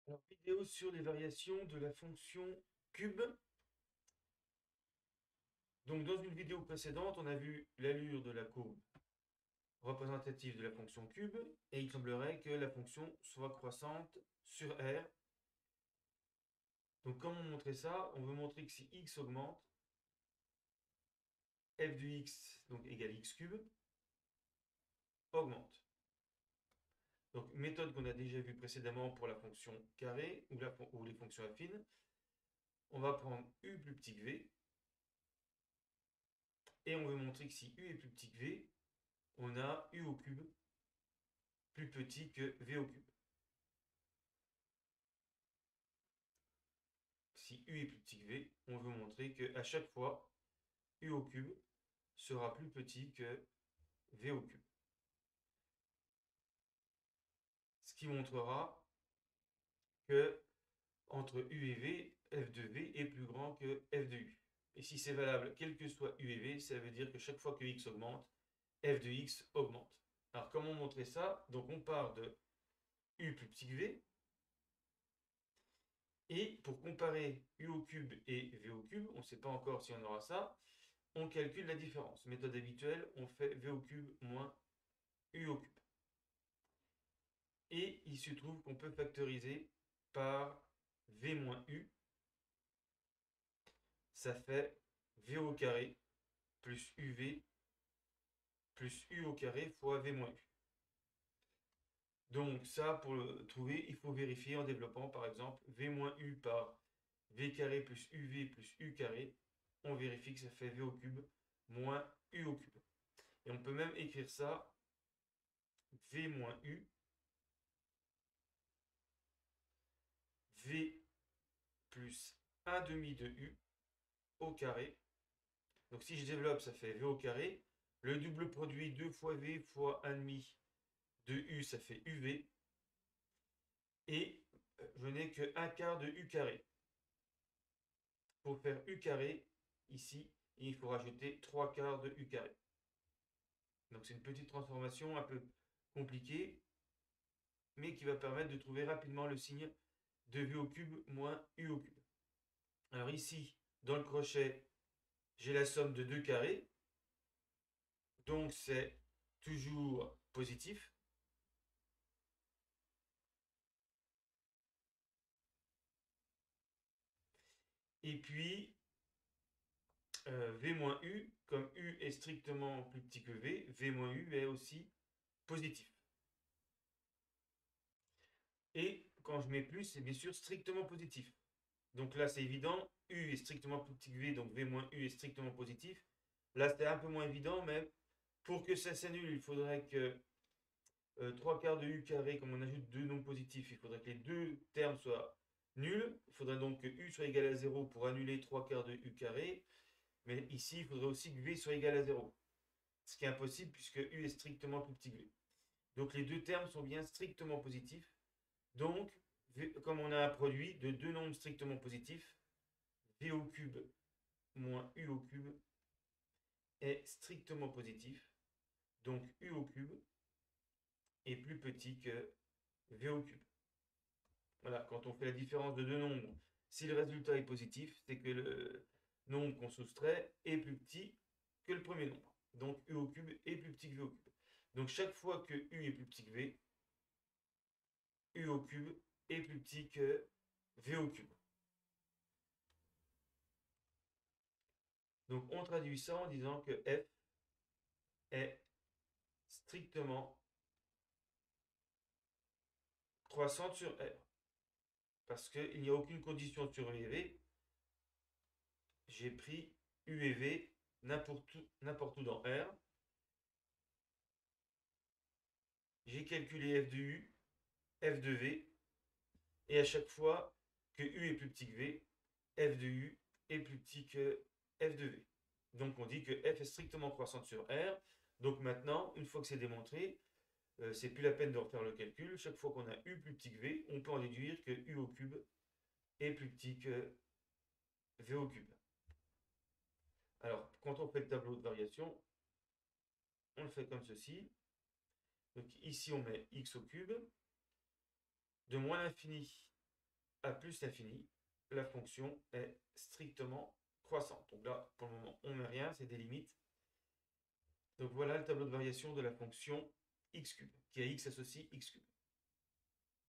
Alors, vidéo sur les variations de la fonction cube. Donc, dans une vidéo précédente, on a vu l'allure de la courbe représentative de la fonction cube, et il semblerait que la fonction soit croissante sur R. Donc, comment montrer ça? On veut montrer que si x augmente, f de x, donc égale x cube, augmente. Donc, méthode qu'on a déjà vue précédemment pour la fonction carré ou les fonctions affines. On va prendre u plus petit que v, et on veut montrer que si u est plus petit que v, on a u au cube plus petit que v au cube. Si u est plus petit que v, on veut montrer qu'à chaque fois, u au cube sera plus petit que v au cube. Ce qui montrera que entre u et v, f de v est plus grand que f de u. Et si c'est valable, quel que soit u et v, ça veut dire que chaque fois que x augmente, f de x augmente. Alors comment montrer ça? Donc on part de u plus petit que v, et pour comparer u au cube et v au cube, on ne sait pas encore si on aura ça, on calcule la différence. Méthode habituelle, on fait v au cube moins u au cube. Et il se trouve qu'on peut factoriser par v moins u. Ça fait v au carré plus uv plus u au carré fois v moins u. Donc ça, pour le trouver, il faut vérifier en développant par exemple v moins u par v carré plus uv plus u carré. On vérifie que ça fait v au cube moins u au cube. Et on peut même écrire ça v moins u, v plus 1 demi de u au carré. Donc si je développe, ça fait v au carré. Le double produit 2 fois v fois 1 demi de u, ça fait uv. Et je n'ai que 1 quart de u carré. Pour faire u carré, ici, il faut rajouter 3 quarts de u carré. Donc c'est une petite transformation un peu compliquée, mais qui va permettre de trouver rapidement le signe de v au cube moins u au cube. Alors ici, dans le crochet, j'ai la somme de 2 carrés, donc c'est toujours positif. Et puis, v moins u, comme u est strictement plus petit que v moins u est aussi positif. Et quand je mets plus, c'est bien sûr strictement positif. Donc là, c'est évident, u est strictement plus petit que v, donc v moins u est strictement positif. Là, c'était un peu moins évident, mais pour que ça s'annule, il faudrait que 3 quarts de u carré, comme on ajoute deux nombres positifs, il faudrait que les deux termes soient nuls. Il faudrait donc que u soit égal à 0 pour annuler 3 quarts de u carré. Mais ici, il faudrait aussi que v soit égal à 0. Ce qui est impossible puisque u est strictement plus petit que v. Donc les deux termes sont bien strictement positifs. Donc, comme on a un produit de deux nombres strictement positifs, v au cube moins u au cube est strictement positif. Donc u au cube est plus petit que v au cube. Voilà, quand on fait la différence de deux nombres, si le résultat est positif, c'est que le nombre qu'on soustrait est plus petit que le premier nombre. Donc u au cube est plus petit que v au cube. Donc chaque fois que u est plus petit que v, u au cube est plus petit que v au cube. Donc on traduit ça en disant que f est strictement croissante sur R. Parce qu'il n'y a aucune condition sur u et v. J'ai pris u et v n'importe où dans R. J'ai calculé f de u, f de v, et à chaque fois que u est plus petit que v, f de u est plus petit que f de v. Donc on dit que f est strictement croissante sur R. Donc maintenant, une fois que c'est démontré, c'est plus la peine de refaire le calcul. Chaque fois qu'on a u plus petit que v, on peut en déduire que u au cube est plus petit que v au cube. Alors, quand on fait le tableau de variation, on le fait comme ceci. Donc ici, on met x au cube. De moins l'infini à plus l'infini, la fonction est strictement croissante. Donc là, pour le moment, on ne met rien, c'est des limites. Donc voilà le tableau de variation de la fonction x cube, qui a x associe x cube.